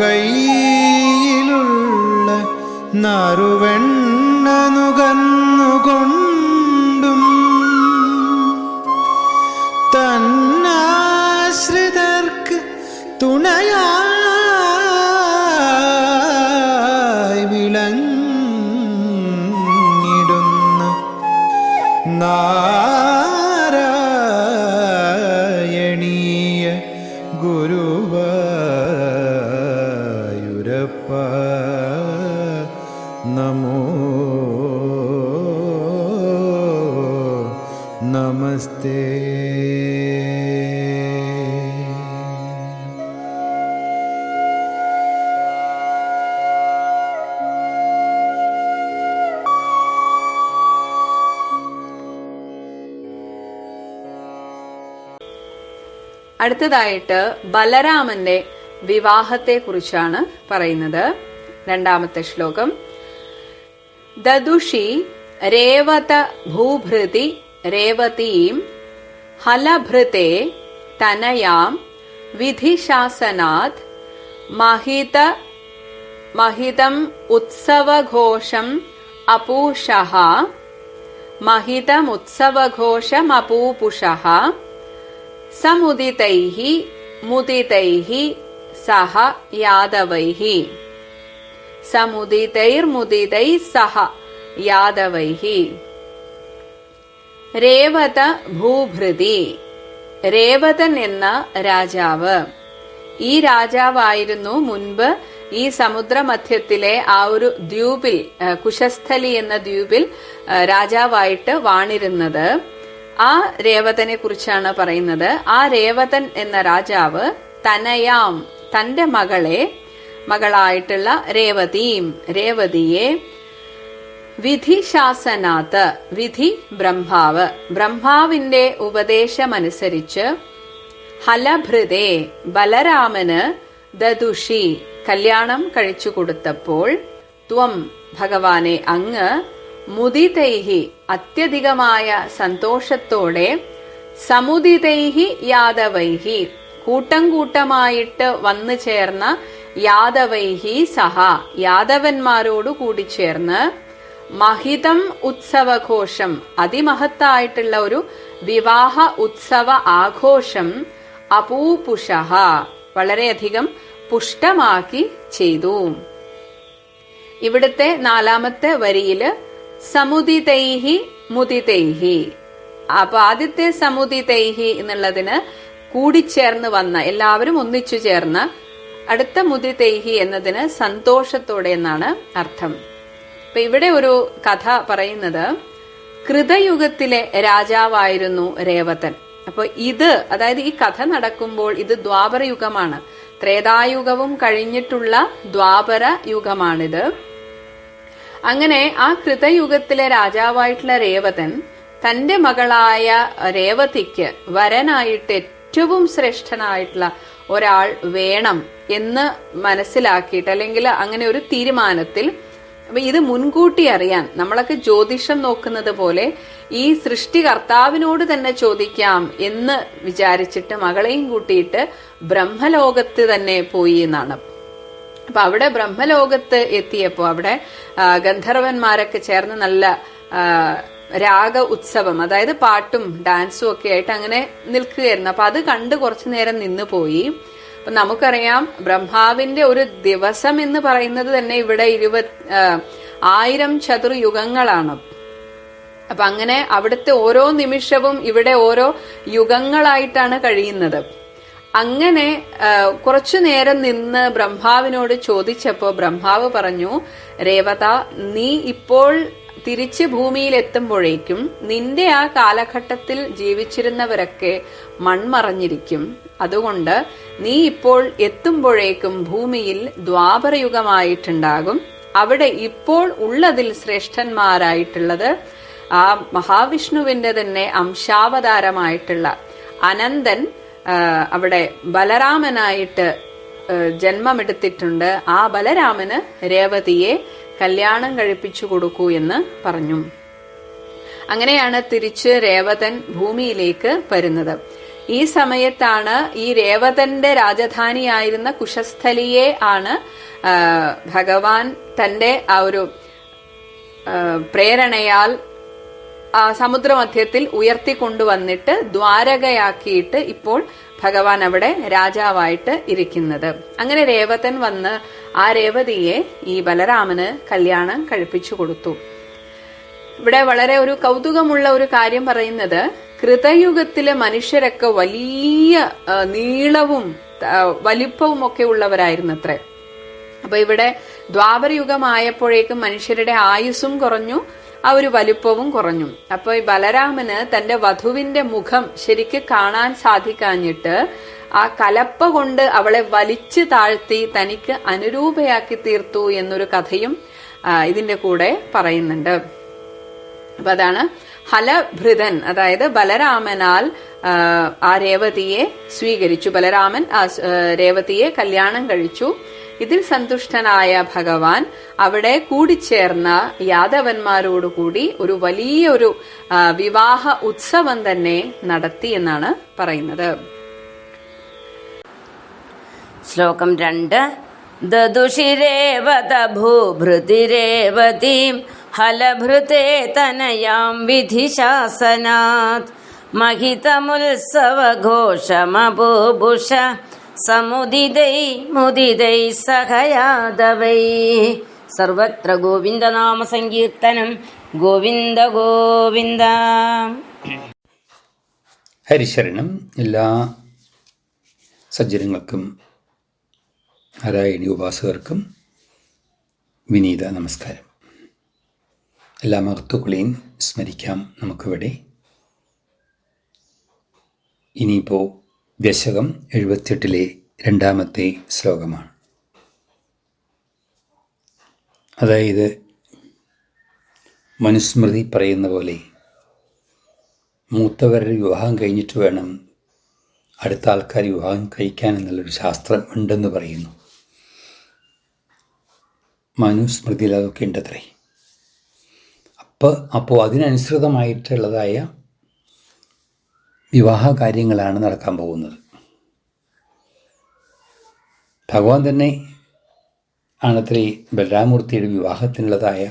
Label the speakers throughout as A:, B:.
A: കയ്യിലുള്ള നറുവെണ്ണ നുകർന്നുകൊണ്ടും തന്നാശ്രിതർക്ക് തുണയായി വിളങ്ങിടുന്ന നാരായണീയ ഗുരുവായൂരപ്പ നമോ നമസ്തേ.
B: അടുത്തതായിട്ട് ബലരാമന്റെ വിവാഹത്തെ കുറിച്ചാണ് പറയുന്നത്. രണ്ടാമത്തെ ശ്ലോകം. ദദുഷി രേവത ഭൂഭൃതി രേവതീം ഹലഭൃതേ തനയാം വിധിശാസനാത് മഹിതം ഉത്സവഘോഷം അപൂഷഃ മഹിതമുത്സവഘോഷമപൂപുഷഃ സമുദിതൈഃ മുദിതൈഃ സഹ യാദവൈഃ. സമുദിതൈർമുദിതൈഃ സഹ യാദവൈഃ. രേവത ഭൂഭൃതി. രേവതൻ എന്ന രാജാവ്. ഈ രാജാവായിരുന്നു മുൻപ് ഈ സമുദ്രമധ്യത്തിലെ ആ ഒരു ദ്വീപിൽ, കുശസ്ഥലി എന്ന ദ്വീപിൽ രാജാവായിട്ട് വാണിരുന്നത്. ആ രേവതനെ കുറിച്ചാണ് പറയുന്നത്. ആ രേവതൻ എന്ന രാജാവ് തനയാം, തന്റെ മകളായിട്ടുള്ള രേവതിയെ വിധിശാസനാത്ത്, വിധി ബ്രഹ്മാവ്, ബ്രഹ്മാവിന്റെ ഉപദേശമനുസരിച്ച് ഹലഭൃതേ ബലരാമന് ദദുഷി കല്യാണം കഴിച്ചു കൊടുത്തപ്പോൾ ത്വം ഭഗവാനെ അങ്ങ് മുദിതൈഹി അത്യധികമായ സന്തോഷത്തോടെ സമുദിതൈഹി യാദവൈഹി കൂട്ടം കൂട്ടമായിട്ട് വന്നു ചേർന്ന യാദവൈഹി സഹ യാദവന്മാരോട് കൂടി ചേർന്ന് മഹിതം ഉത്സവഘോഷം അതിമഹത്തായിട്ടുള്ള ഒരു വിവാഹ ഉത്സവ ആഘോഷം അപൂപുഷഃ വളരെയധികം പുഷ്ടമാക്കി ചെയ്തു. ഇവിടുത്തെ നാലാമത്തെ വരിയില് സമുദിതൈഹി മുദിതൈഹി. അപ്പൊ ആദ്യത്തെ സമുദിതൈഹി എന്നുള്ളതിന് കൂടിച്ചേർന്ന് വന്ന, എല്ലാവരും ഒന്നിച്ചു ചേർന്ന്. അടുത്ത മുദിതൈഹി എന്നതിന് സന്തോഷത്തോടെ എന്നാണ് അർത്ഥം. അപ്പൊ ഇവിടെ ഒരു കഥ പറയുന്നത്, കൃതയുഗത്തിലെ രാജാവായിരുന്നു രേവതൻ. അപ്പൊ അതായത് ഈ കഥ നടക്കുമ്പോൾ ഇത് ദ്വാപര യുഗമാണ്. ത്രേതായുഗവും കഴിഞ്ഞിട്ടുള്ള ദ്വാപര യുഗമാണിത്. അങ്ങനെ ആ കൃതയുഗത്തിലെ രാജാവായിട്ടുള്ള രേവതൻ തന്റെ മകളായ രേവതിക്ക് വരനായിട്ട് ഏറ്റവും ശ്രേഷ്ഠനായിട്ടുള്ള ഒരാൾ വേണം എന്ന് മനസ്സിലാക്കിയിട്ട്, അല്ലെങ്കിൽ അങ്ങനെ ഒരു തീരുമാനത്തിൽ, അപ്പൊ ഇത് മുൻകൂട്ടി അറിയാൻ നമ്മളൊക്കെ ജ്യോതിഷം നോക്കുന്നത് പോലെ ഈ സൃഷ്ടികർത്താവിനോട് തന്നെ ചോദിക്കാം എന്ന് വിചാരിച്ചിട്ട് മകളെയും കൂട്ടിയിട്ട് ബ്രഹ്മലോകത്ത് തന്നെ പോയി എന്നാണ്. അപ്പൊ അവിടെ ബ്രഹ്മലോകത്ത് എത്തിയപ്പോ അവിടെ ഗന്ധർവന്മാരൊക്കെ ചേർന്ന് നല്ല രാഗ ഉത്സവം, അതായത് പാട്ടും ഡാൻസും ഒക്കെ ആയിട്ട് അങ്ങനെ നിൽക്കുകയായിരുന്നു. അപ്പൊ അത് കണ്ട് കുറച്ചു നേരം നിന്ന് പോയി. അപ്പൊ നമുക്കറിയാം ബ്രഹ്മാവിന്റെ ഒരു ദിവസം എന്ന് പറയുന്നത് തന്നെ ഇവിടെ 1000 ചതുർയുഗങ്ങളാണ്. അപ്പൊ അങ്ങനെ അവിടുത്തെ ഓരോ നിമിഷവും ഇവിടെ ഓരോ യുഗങ്ങളായിട്ടാണ് കഴിയുന്നത്. അങ്ങനെ കുറച്ചു നേരം നിന്ന് ബ്രഹ്മാവിനോട് ചോദിച്ചപ്പോ ബ്രഹ്മാവ് പറഞ്ഞു, രേവത, നീ ഇപ്പോൾ തിരിച്ച് ഭൂമിയിൽ എത്തുമ്പോഴേക്കും നിന്റെ ആ കാലഘട്ടത്തിൽ ജീവിച്ചിരുന്നവരൊക്കെ മൺമറഞ്ഞിരിക്കും. അതുകൊണ്ട് നീ ഇപ്പോൾ എത്തുമ്പോഴേക്കും ഭൂമിയിൽ ദ്വാപരയുഗമായിട്ടുണ്ടാകും. അവിടെ ഇപ്പോൾ ഉള്ളതിൽ ശ്രേഷ്ഠന്മാരായിട്ടുള്ളത് ആ മഹാവിഷ്ണുവിന്റെ തന്നെ അംശാവതാരമായിട്ടുള്ള അനന്തൻ അവിടെ ബലരാമനായിട്ട് ജന്മമെടുത്തിട്ടുണ്ട്. ആ ബലരാമന് രേവതിയെ കല്യാണം കഴിപ്പിച്ചു കൊടുക്കൂ എന്ന് പറഞ്ഞു. അങ്ങനെയാണ് തിരിച്ച് രേവതൻ ഭൂമിയിലേക്ക് വരുന്നത്. ഈ സമയത്താണ് ഈ രേവതന്റെ രാജധാനിയായിരുന്ന കുശസ്ഥലിയെ ആണ് ഭഗവാൻ തന്റെ ആ ഒരു പ്രേരണയാൽ സമുദ്രമധ്യത്തിൽ ഉയർത്തിക്കൊണ്ടുവന്നിട്ട് ദ്വാരകയാക്കിയിട്ട് ഇപ്പോൾ ഭഗവാൻ അവിടെ രാജാവായിട്ട് ഇരിക്കുന്നത്. അങ്ങനെ രേവതൻ വന്ന് ആ രേവതിയെ ഈ ബലരാമന് കല്യാണം കഴിപ്പിച്ചു കൊടുത്തു. ഇവിടെ വളരെ ഒരു കൗതുകമുള്ള ഒരു കാര്യം പറയുന്നത്, കൃതയുഗത്തിലെ മനുഷ്യരൊക്കെ വലിയ നീളവും വലിപ്പവും ഒക്കെ ഉള്ളവരായിരുന്നത്രേ. അപ്പൊ ഇവിടെ ദ്വാപരയുഗമായപ്പോഴേക്കും മനുഷ്യരുടെ ആയുസ്സും കുറഞ്ഞു, ആ ഒരു വലുപ്പവും കുറഞ്ഞു. അപ്പൊ ഈ ബലരാമന് തന്റെ വധുവിന്റെ മുഖം ശരിക്ക് കാണാൻ സാധിക്കാഞ്ഞിട്ട് ആ കലപ്പ കൊണ്ട് അവളെ വലിച്ചു താഴ്ത്തി തനിക്ക് അനുരൂപയാക്കി തീർത്തു എന്നൊരു കഥയും ഇതിന്റെ കൂടെ പറയുന്നുണ്ട്. അപ്പൊ അതാണ് ഹലഭൃതൻ, അതായത് ബലരാമനാൽ ആ രേവതിയെ സ്വീകരിച്ചു. ബലരാമൻ ആ രേവതിയെ കല്യാണം കഴിച്ചു. ഇതിൽ സന്തുഷ്ടനായ ഭഗവാൻ അവിടെ കൂടിച്ചേർന്ന യാദവന്മാരോടുകൂടി ഒരു വലിയൊരു വിവാഹ ഉത്സവം തന്നെ നടത്തി എന്നാണ് പറയുന്നത്.
C: ശ്ലോകം 2. ദദുഷിരേവത ഭൂഭൃതിരേവതീം ഹലഭൃതേ തനയാം വിധിശാസനാത് മഹിതമുത്സവഘോഷമബൂഭുഷ സമുദിതൈ മുദിതൈ സഹയാദവൈ. സർവത്ര ഗോവിന്ദനാമ സങ്കീർത്തനം. ഗോവിന്ദ ഗോവിന്ദ.
D: ഹരിശരണം. എല്ലാ സജ്ജനങ്ങൾക്കും നാരായണീയ ഉപാസകർക്കും വിനീത നമസ്കാരം. എല്ലാ മഹത്തുക്കളെയും സ്മരിക്കാം നമുക്കിവിടെ. ഇനിയിപ്പോൾ ദശകം 78 രണ്ടാമത്തെ ശ്ലോകമാണ്. അതായത് മനുസ്മൃതി പറയുന്ന പോലെ മൂത്തവരുടെ വിവാഹം കഴിഞ്ഞിട്ട് വേണം അടുത്ത ആൾക്കാർ വിവാഹം കഴിക്കാൻ എന്നുള്ളൊരു ശാസ്ത്രം ഉണ്ടെന്ന് പറയുന്നു. മനുസ്മൃതിയിൽ അതൊക്കെ ഉണ്ടത്രേ. അപ്പോൾ അതിനനുസൃതമായിട്ടുള്ളതായ വിവാഹ കാര്യങ്ങളാണ് നടക്കാൻ പോകുന്നത്. ഭഗവാൻ തന്നെ ആണത്രേ ബലരാമൂർത്തിയുടെ വിവാഹത്തിനുള്ളതായ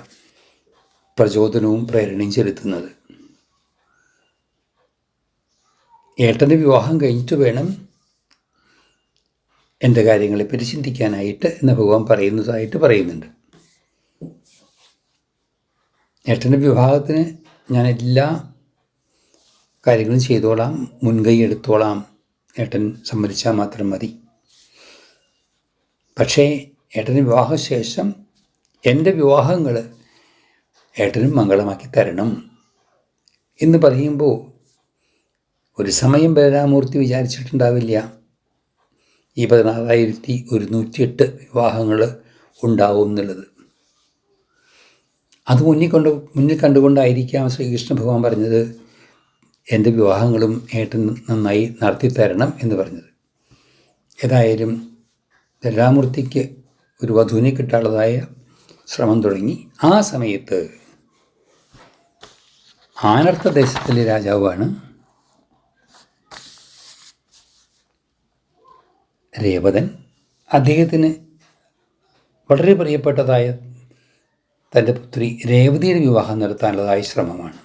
D: പ്രചോദനവും പ്രേരണയും ചെലുത്തുന്നത്. ഏട്ടൻ്റെ വിവാഹം കഴിഞ്ഞിട്ട് വേണം എൻ്റെ കാര്യങ്ങളെപ്പറ്റി ചിന്തിക്കാനായിട്ട് എന്ന് ഭഗവാൻ പറയുന്നുണ്ട്. ഏട്ടൻ്റെ വിവാഹത്തിന് ഞാൻ എല്ലാ കാര്യങ്ങളും ചെയ്തോളാം, മുൻകൈ എടുത്തോളാം, ഏട്ടൻ സമ്മതിച്ചാൽ മാത്രം മതി. പക്ഷേ ഏട്ടന് വിവാഹശേഷം എൻ്റെ വിവാഹങ്ങൾ ഏട്ടനും മംഗളമാക്കി തരണം എന്ന് പറയുമ്പോൾ ഒരു സമയം ബലരാമൂർത്തി വിചാരിച്ചിട്ടുണ്ടാവില്ല ഈ 16,108 വിവാഹങ്ങൾ ഉണ്ടാവും എന്നുള്ളത്. അത് മുന്നിൽ കണ്ടുകൊണ്ടായിരിക്കാം ശ്രീകൃഷ്ണ ഭഗവാൻ പറഞ്ഞത് എൻ്റെ വിവാഹങ്ങളും ഏട്ടൻ നന്നായി നടത്തിത്തരണം എന്ന് പറഞ്ഞത്. ഏതായാലും ബലരാമൂർത്തിക്ക് ഒരു വധുവിനെ കിട്ടാനുള്ളതായ ശ്രമം തുടങ്ങി. ആ സമയത്ത് ആനർത്ത ദേശത്തിലെ രാജാവാണ് രേവതൻ. അദ്ദേഹത്തിന് വളരെ പ്രിയപ്പെട്ടതായ തൻ്റെ പുത്രി രേവതിയുടെ വിവാഹം നടത്താനുള്ളതായ ശ്രമമാണ്.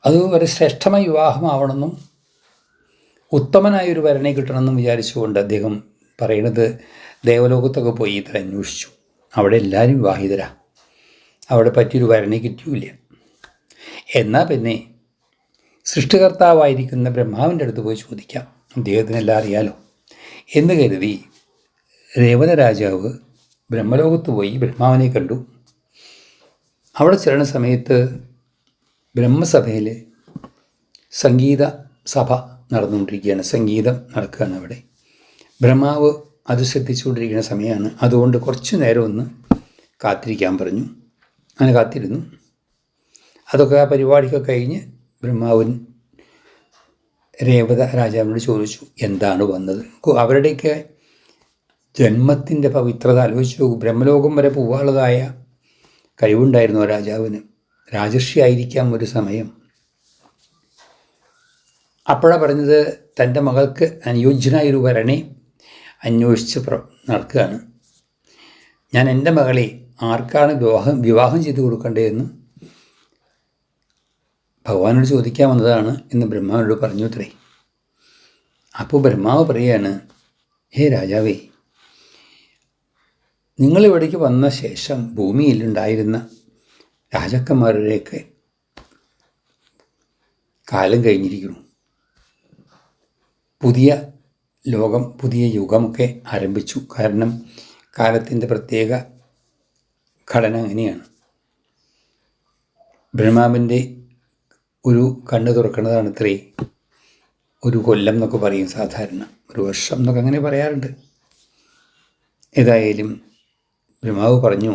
D: അത് ഒരു ശ്രേഷ്ഠമായ വിവാഹമാവണമെന്നും ഉത്തമനായൊരു വരനെ കിട്ടണമെന്നും വിചാരിച്ചുകൊണ്ട് അദ്ദേഹം പറയുന്നത് ദേവലോകത്തൊക്കെ പോയി ഇത്ര അന്വേഷിച്ചു. അവിടെ എല്ലാവരും വിവാഹിതരാ, അവിടെ പറ്റിയൊരു വരനെ കിട്ടിയില്ല. എന്നാൽ പിന്നെ സൃഷ്ടികർത്താവായിരിക്കുന്ന ബ്രഹ്മാവിൻ്റെ അടുത്ത് പോയി ചോദിക്കാം, അദ്ദേഹത്തിനെല്ലാം അറിയാലോ എന്ന് കരുതി രേവത രാജാവ് ബ്രഹ്മലോകത്ത് പോയി ബ്രഹ്മാവിനെ കണ്ടു. അവിടെ ചെല്ലുന്ന സമയത്ത് ബ്രഹ്മസഭയിൽ സംഗീത സഭ നടന്നുകൊണ്ടിരിക്കുകയാണ്, സംഗീതം നടക്കുകയാണ് അവിടെ. ബ്രഹ്മാവ് അത് ശ്രദ്ധിച്ചുകൊണ്ടിരിക്കുന്ന സമയമാണ്. അതുകൊണ്ട് കുറച്ച് നേരം ഒന്ന് കാത്തിരിക്കാൻ പറഞ്ഞു. അങ്ങനെ കാത്തിരുന്നു. അതൊക്കെ ആ പരിപാടിയൊക്കെ കഴിഞ്ഞ് ബ്രഹ്മാവൻ രേവത രാജാവിനോട് ചോദിച്ചു, എന്താണ് വന്നത്? അവരുടെയൊക്കെ ജന്മത്തിൻ്റെ പവിത്രത ആലോചിച്ചു. ബ്രഹ്മലോകം വരെ പോകാനുള്ളതായ കഴിവുണ്ടായിരുന്നു ആ രാജാവിന്. രാജർഷി ആയിരിക്കാം ഒരു സമയം. അപ്പോഴാണ് പറഞ്ഞത് തൻ്റെ മകൾക്ക് അനുയോജ്യനായൊരു വരനെ അന്വേഷിച്ച് നടക്കുകയാണ്. ഞാൻ എൻ്റെ മകളെ ആർക്കാണ് വിവാഹം ചെയ്തു കൊടുക്കേണ്ടതെന്ന് ഭഗവാനോട് ചോദിക്കാൻ വന്നതാണ് എന്ന് ബ്രഹ്മാവിനോട് പറഞ്ഞു അത്രേ. അപ്പോൾ ബ്രഹ്മാവ് പറയാണ്, ഹേ രാജാവേ, നിങ്ങളിവിടേക്ക് വന്ന ശേഷം ഭൂമിയിലുണ്ടായിരുന്ന രാജാക്കന്മാരുടെയൊക്കെ കാലം കഴിഞ്ഞിരിക്കുന്നു. പുതിയ ലോകം, പുതിയ യുഗമൊക്കെ ആരംഭിച്ചു. കാരണം കാലത്തിൻ്റെ പ്രത്യേക ഘടന അങ്ങനെയാണ്. ബ്രഹ്മാവിൻ്റെ ഒരു കണ്ണ് തുറക്കുന്നതാണ് ഇത്രേ ഒരു കൊല്ലം എന്നൊക്കെ പറയും സാധാരണ, ഒരു വർഷം എന്നൊക്കെ അങ്ങനെ പറയാറുണ്ട്. ഏതായാലും ബ്രഹ്മാവ് പറഞ്ഞു,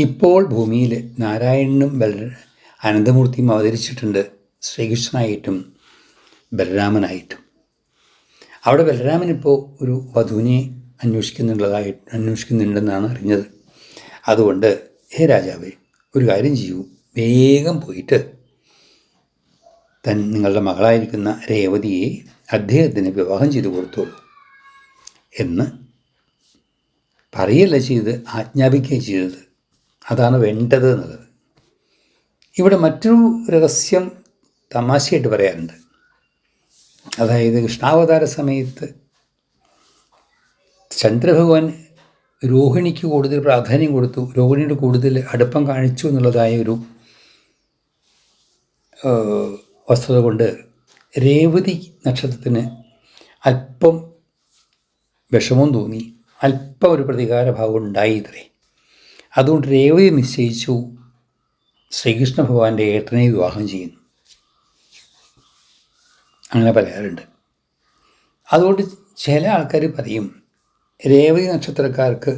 D: ഇപ്പോൾ ഭൂമിയിൽ നാരായണനും അനന്തമൂർത്തിയും അവതരിച്ചിട്ടുണ്ട്, ശ്രീകൃഷ്ണനായിട്ടും ബലരാമനായിട്ടും. അവിടെ ബലരാമനിപ്പോൾ ഒരു വധുവിനെ അന്വേഷിക്കുന്നുണ്ടെന്നാണ് അറിഞ്ഞത്. അതുകൊണ്ട് ഹേ രാജാവേ, ഒരു കാര്യം ചെയ്യൂ, വേഗം പോയിട്ട് നിങ്ങളുടെ മകളായിരിക്കുന്ന രേവതിയെ അദ്ദേഹത്തിന് വിവാഹം ചെയ്തു കൊടുത്തോളൂ എന്ന് പറയല്ല ചെയ്ത്, ആജ്ഞാപിക്കുകയും ചെയ്തത്. അതാണ് വേണ്ടത് എന്നുള്ളത്. ഇവിടെ മറ്റൊരു രഹസ്യം തമാശയായിട്ട് പറയാറുണ്ട്. അതായത് കൃഷ്ണാവതാര സമയത്ത് ചന്ദ്രഭഗവാൻ രോഹിണിക്ക് കൂടുതൽ പ്രാധാന്യം കൊടുത്തു, രോഹിണിയുടെ കൂടുതൽ അടുപ്പം കാണിച്ചു എന്നുള്ളതായ ഒരു വസ്തുത കൊണ്ട് രേവതി നക്ഷത്രത്തിന് അല്പം വിഷമം തോന്നി, അല്പം ഒരു പ്രതികാരഭാവം ഉണ്ടായി ഇത്രേ. അതുകൊണ്ട് രേവതി നിശ്ചയിച്ചു ശ്രീകൃഷ്ണ ഭഗവാന്റെ ഏട്ടനെ വിവാഹം ചെയ്യുന്നു. അങ്ങനെ പറയാറുണ്ട്. അതുകൊണ്ട് ചില ആൾക്കാർ പറയും രേവതി നക്ഷത്രക്കാർക്ക്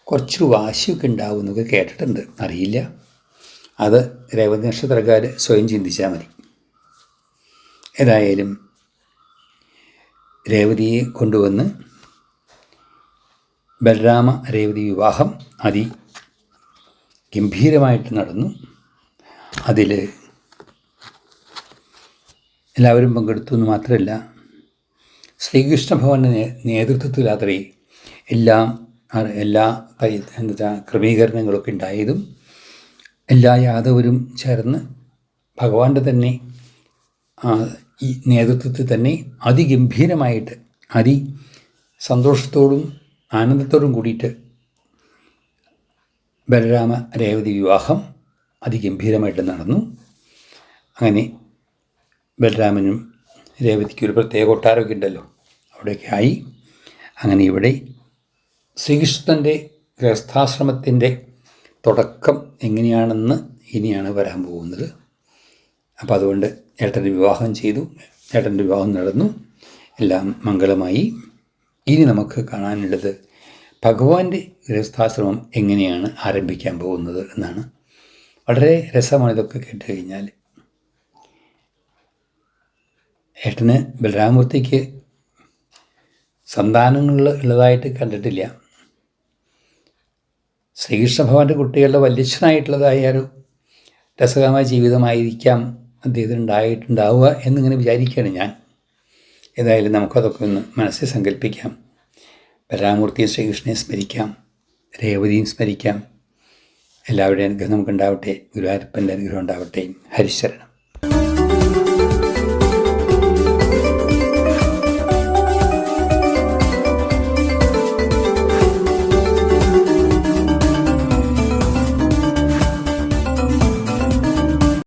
D: കുറച്ചൊരു വാശിയൊക്കെ ഉണ്ടാവും എന്നൊക്കെ കേട്ടിട്ടുണ്ട്. അറിയില്ല, അത് രേവതി നക്ഷത്രക്കാർ സ്വയം ചിന്തിച്ചാൽ മതി. ഏതായാലും രേവതിയെ കൊണ്ടുവന്ന് ബലരാമ രേവതി വിവാഹം ഗംഭീരമായിട്ട് നടന്നു. അതിൽ എല്ലാവരും പങ്കെടുത്തു എന്ന് മാത്രമല്ല, ശ്രീകൃഷ്ണ ഭഗവാന്റെ നേതൃത്വത്തിൽ അത്രേ എല്ലാ ക്രമീകരണങ്ങളൊക്കെ ഉണ്ടായതും എല്ലാ യാദവരും ചേർന്ന് ഭഗവാന്റെ തന്നെ ഈ നേതൃത്വത്തിൽ തന്നെ അതിഗംഭീരമായിട്ട് സന്തോഷത്തോടും ആനന്ദത്തോടും കൂടിയിട്ട് ബലരാമ രേവതി വിവാഹം അതിഗംഭീരമായിട്ട് നടന്നു. അങ്ങനെ ബലരാമനും രേവതിക്ക് ഒരു പ്രത്യേക കൊട്ടാരമൊക്കെ ഉണ്ടല്ലോ, അവിടെയൊക്കെ ആയി. അങ്ങനെ ഇവിടെ ശ്രീകൃഷ്ണൻ്റെ ഗൃഹസ്ഥാശ്രമത്തിൻ്റെ തുടക്കം എങ്ങനെയാണെന്ന് ഇനിയാണ് വരാൻ പോകുന്നത്. അപ്പോൾ അതുകൊണ്ട് ഏട്ടൻ്റെ വിവാഹം ചെയ്തു, ഏട്ടൻ്റെ വിവാഹം നടന്നു, എല്ലാം മംഗളമായി. ഇനി നമുക്ക് കാണാനുള്ളത് ഭഗവാന്റെ ഗൃഹസ്ഥാശ്രമം എങ്ങനെയാണ് ആരംഭിക്കാൻ പോകുന്നത് എന്നാണ്. വളരെ രസമാണ് ഇതൊക്കെ കേട്ട് കഴിഞ്ഞാൽ. ഏട്ടന് ബലരാമൂർത്തിക്ക് സന്താനങ്ങൾ ഉള്ളതായിട്ട് കണ്ടിട്ടില്ല. ശ്രീകൃഷ്ണ ഭഗവാന്റെ കുട്ടികളുടെ വല്യച്ഛനായിട്ടുള്ളതായ ഒരു രസകരമായ ജീവിതമായിരിക്കാം അദ്ദേഹത്തിന് ഉണ്ടാവുക എന്നിങ്ങനെ വിചാരിക്കുകയാണ് ഞാൻ. ഏതായാലും നമുക്കതൊക്കെ ഒന്ന് മനസ്സിൽ സങ്കല്പിക്കാം. ബലരാമൂർത്തിയും ശ്രീകൃഷ്ണനെ സ്മരിക്കാം, രേവതിയും സ്മരിക്കാം. എല്ലാവരുടെയും അനുഗ്രഹം നമുക്കുണ്ടാവട്ടെ. ഗുരുവായൂരപ്പൻ്റെ അനുഗ്രഹം ഉണ്ടാവട്ടെ. ഹരിശരണം.